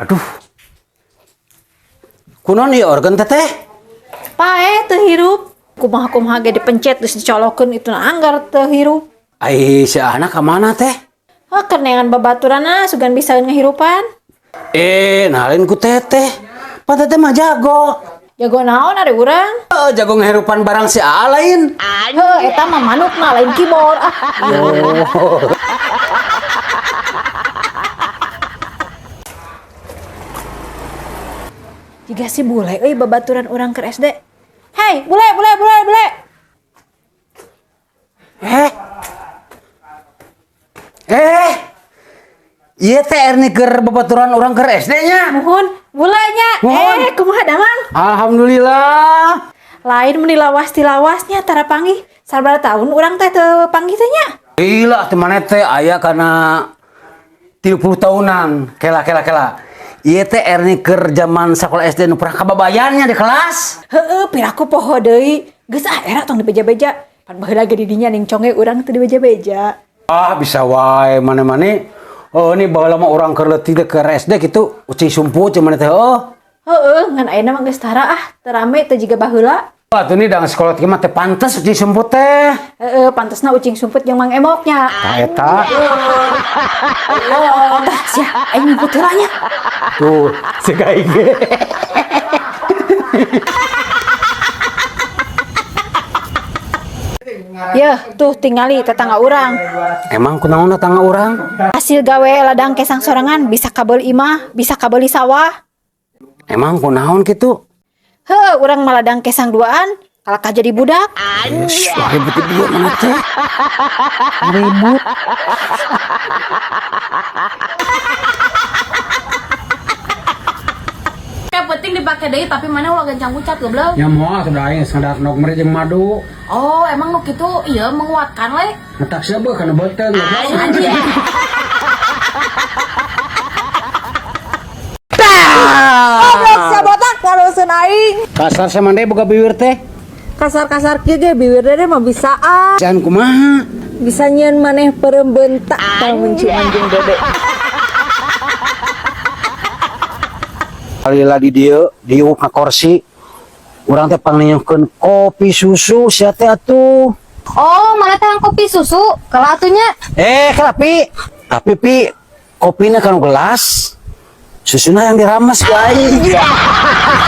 Aduh, kunon ieu organ teteh? Pae teu hirup. Kumaha-kumaha ge dipencet terus dicolokeun itu anggar teu hirup. Ai si anak ka mana teh? Kenengan babaturanna sugan bisa ngehirupan. Nalin ku teteh. Pan teteh mah jago. Jago naon ari urang? Jago ngehirupan barang si lain. Eta mah manukna lain keyboard. Jika si bule euy babaturan urang ke SD. Hei, bule. Iya teh erni keur babaturan urang keur SD-nya. Muhun, bulenya. Muhun. Kumaha damang? Alhamdulillah. Lain meni lawas ti lawasnya tara panggih. Sabaraha tahun urang teh teu panggih teh nya? Gila teh maneh teh aya kana 30 tahunan. Kela. Ieu teh erni keur zaman sakola SD nu pernah kababayannya di kelas. Piraku poho deui. Geus era tong dibeja-beja. Pan baheula ge di dinya ning conge urang teu dibeja-beja. Bisa wae maneh-maneh. Ini baheula mah urang keur leutik ke SD kitu ucing sumput cuman teh ngan ayeuna mah geus tara terame teu jiga baheula. Atuh ni dang sekolah teh mah teh pantes ucing sumput teh. Pantesna ucing sumput jeung Mang Emoknya. Eta. Tah sia aing nyebut heula nya. Tuh, si kaing ge. Yeuh, tuh tingali tetangga urang. Emang kunaon tetangga urang? Hasil gawe ladang kesang sorangan bisa kabel imah, bisa kabeli sawah. Emang kunaon kitu? Urang maladang kesang duaan, kalaka jadi budak. Yes, ribut ieu mana teh? Ribut. Yang penting dipakai deui tapi mana ulah gancang ucat goblok. Ya moal sudah aing sadar nok mere jeung madu. Oh, emang nu kitu ieu menguatkan we. Ngetak sabeu kana beuteung goblok. Anjir. Goblok sabotak karuseun aing. Kasar samande boga bibir teh. Kasar-kasar kieu ge bibir dede mah bisaan. Can kumaha? Bisa nyieun maneh perembentak tah menci anjing dede. Alila di dieu kursi. Urang teh pangnginyokeun kopi susu sia teh atuh. Oh, mana teh kopi susu? Kalau atunya Tapi pi kopinya kan gelas. Susuna yang diramas ku aing.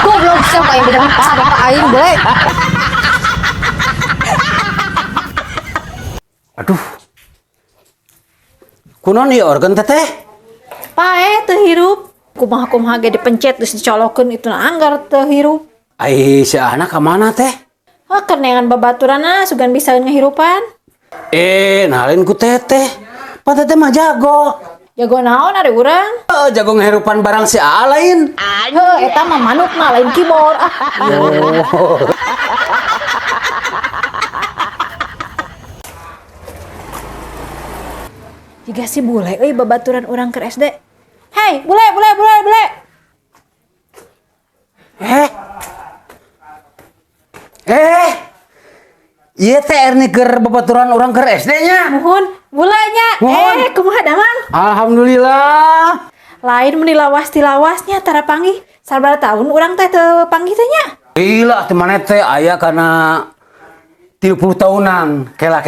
goblok siapa yang bilang bapak aing deui. Aduh. Kunon ieu organ teteh? Pae teu hirup. Kumaha-kumaha ge dipencet terus dicolokeun itu anggar teu hirup. Ai si anak ka mana teh? Kenengan babaturanna sugan bisa ngehirupan. Nalin ku teteh. Pan teteh mah jago. Jago naon ari urang? Jago ngehirupan barang si lain. Eta mah manukna lain keyboard. Jika si bule euy babaturan urang ke SD. Hei, bule. Ieu teh erni keur babaturan urang keur SD-nya. Muhun, bulenya. Muhun. Kumaha damang? Alhamdulillah. Lain meni lawas ti lawasnya tara panggih. Sabaraha tahun urang teh teu panggih teh nya? Gila teh maneh teh aya kana 30 tahunan. Kela.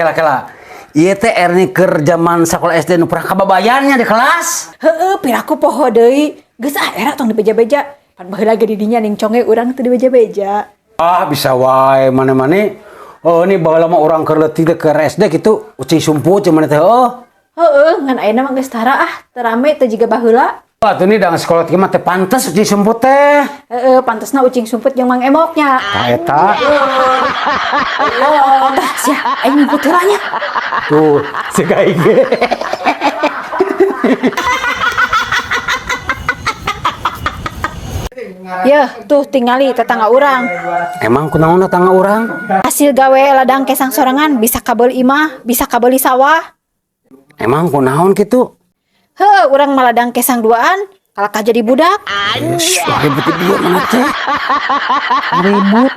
Ieu teh erni keur zaman sakola SD nu pernah kababayannya di kelas. Piraku poho deui. Geus era tong dibeja-beja. Pan baheula ge di dinya ning conge urang teu dibeja-beja. Bisa wae maneh-maneh. Ini baheula mah urang keur leutik ke SD kitu ucing sumput cuman teh ngan ayeuna mah geus tara terame teu jiga baheula. Atuh ni dang sekolah teh mah teh pantes ucing sumput teh. Pantesna ucing sumput jeung Mang Emoknya. Eta. Tah sia aing nyebut heula nya. Tuh, si kaing ge. Yeuh, tuh tingali tetangga urang. Emang kunaon tetangga urang? Hasil gawe ladang kesang sorangan bisa kabel imah, bisa kabeli sawah. Emang kunaon kitu? Urang maladang kesang duaan, kalaka jadi budak. Yes, ribut ieu mana teh? Ribut.